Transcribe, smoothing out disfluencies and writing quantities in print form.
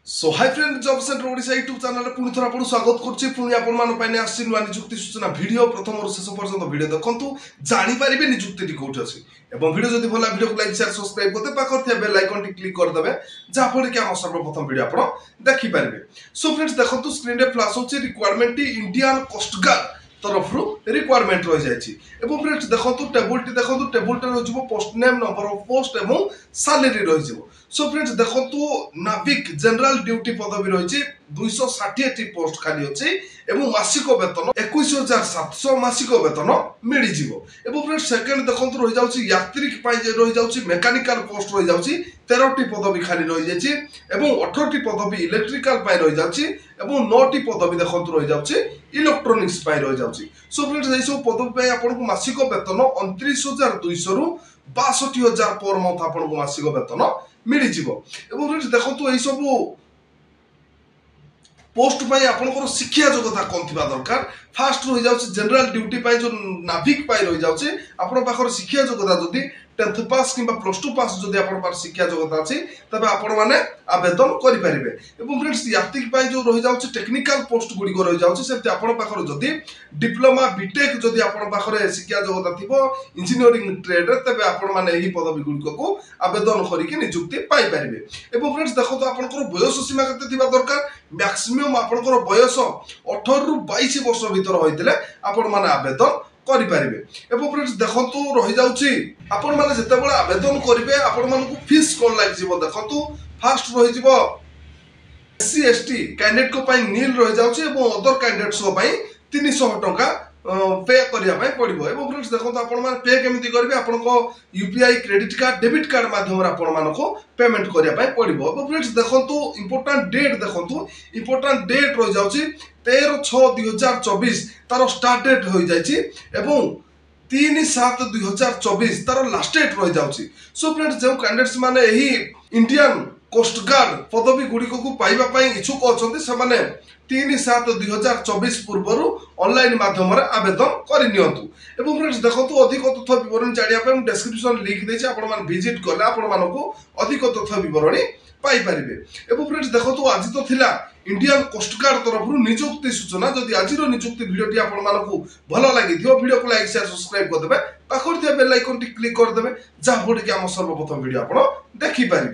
सो hi friend job centre Odisha YouTube channel पुणी थोड़ा आपको स्वागत करछि पुणी आपण मान पाइने आसी नुआ नियुक्ति सूचना वीडियो प्रथम और शेष पर्यंत वीडियो देखंतु जानि पारिबे नियुक्ति टी कोठ अछि एवं वीडियो जदि भला वीडियो को लाइक शेयर सब्सक्राइब करते पाखर थिया बेल आइकन टी क्लिक कर देबे जा फळे कि हम सर्वप्रथम वीडियो आपण देखि पारिबे। सो फ्रेंड्स देखंतु स्क्रीन रे फ्लैश होछि रिक्वायरमेंट इंडियन कोस्ट गार्ड तरफ रिक्वायरमेंट रही जाइछि एवं फ्रेंड्स देखंतु टेबल टे रहिबो post name number of post एवं सैलरी रहिबो। सो फ्रेंड्स देखंतु नाविक जनरल ड्यूटी पदवी रहिछि 260 टी पोस्ट खाली अछि एवं मासिक वेतन 21700 मासिक वेतन मिलि जिवो। एवं फ्रेंड्स सेकंड देखंतु रहि जाउछि यात्रिक पय जे रहि जाउछि मेकानिकल पोस्ट रहि जाउछि 13 टी पदवी खाली रहि जाइछि एवं 18 टी पदवी इलेक्ट्रिकल पय रहि जाउछि एवं 9 टी पदवी देखंतु रहि जाउछि इलेक्ट्रॉनिक्स पय रहि जाउछि। सो फ्रेंड्स एई सब पदवी पय आपन को मासिक वेतन 29200 रु 62000 पर मंथ आपन को मासिक वेतन मिलि जिवो। एवं फ्रेंड्स देखंतु एई सब पोस्ट पाई आपनकर शिक्षा योग्यता कोन थिबा दरकार। फास्ट रहि जाउछि जनरल ड्यूटी पाई जो नाविक पाई रहि जाउछि आपन पाखर शिक्षा योग्यता जदि 10th पास किबा +2 पास जदि आपन पार शिक्षा योग्यता अछि तबे आपन माने आवेदन करि परिबे। एवं फ्रेंड्स यात्रिक पाई जो रहि जाउछि टेक्निकल पोस्ट गुडी को रहि जाउछि सेति आपन पाखर जदि डिप्लोमा बीटेक जदि आपन पाखर शिक्षा योग्यता थिबो इंजीनियरिंग ट्रेड रे तबे आपन माने एही पदवी गुडी को आवेदन करिके नियुक्ति पाई परिबे। एवं फ्रेंड्स देखो आपनकर बयस सीमा केते थिबा दरकार मैक्सिमम आपनकर बयस 18 रु 22 वर्ष भीतर होइतले आपन माने आवेदन करि परिबे। एवं फ्रेंड्स देखंतु रहि जाउछि आपन माने जते बेला आवेदन करिवे आपन मानकु फीस कोन लाग जिवो देखंतु फास्ट रहि जिवो एससी एसटी कैंडिडेट को पई नील रहि जाउछि एवं अदर कैंडिडेट्स को पई 300 टका पे करिया पई पड़िबो। एवं फ्रेंड्स देखंतु आपन माने पे केमिति करिवे आपन को UPI credit card debit card माध्यम रे आपन मानको पेमेंट करिया पई पड़िबो। एवं फ्रेंड्स देखंतु इंपोर्टेंट डेट रहि जाउछि 13/6/2024 तार स्टार्ट डेट हो जाइछि एवं 3/7/2024 तार लास्ट डेट रहि जाउछि। सो फ्रेंड्स जो कैंडिडेट्स माने एही इंडियन कोस्ट गार्ड पदवी गुडी को पाइबा पई इच्छुक अछंती से माने 3/7/2024 पूर्वरु ऑनलाइन माध्यम रे आवेदन करि नियंतु। एवं फ्रेंड्स देखंतु अधिक तथ्य विवरण जानिया पई डिस्क्रिप्शन लिंक देछि आपण मान विजिट करले आपण मानको अधिक तथ्य विवरणी पाई परिबे। एवं फ्रेंड्स देखंतु आज तो थिला इंडियन कोस्ट गार्ड तरफ नियुक्ति सूचना जदि आज नियुक्ति वीडियो आपण मानकु भलो लागि दियो वीडियो को लाइक शेयर सब्सक्राइब कर देबे पाखर थिया बेल आइकन टी क्लिक कर देबे जा होडी के हम सर्वप्रथम वीडियो आपण देखि परिबे।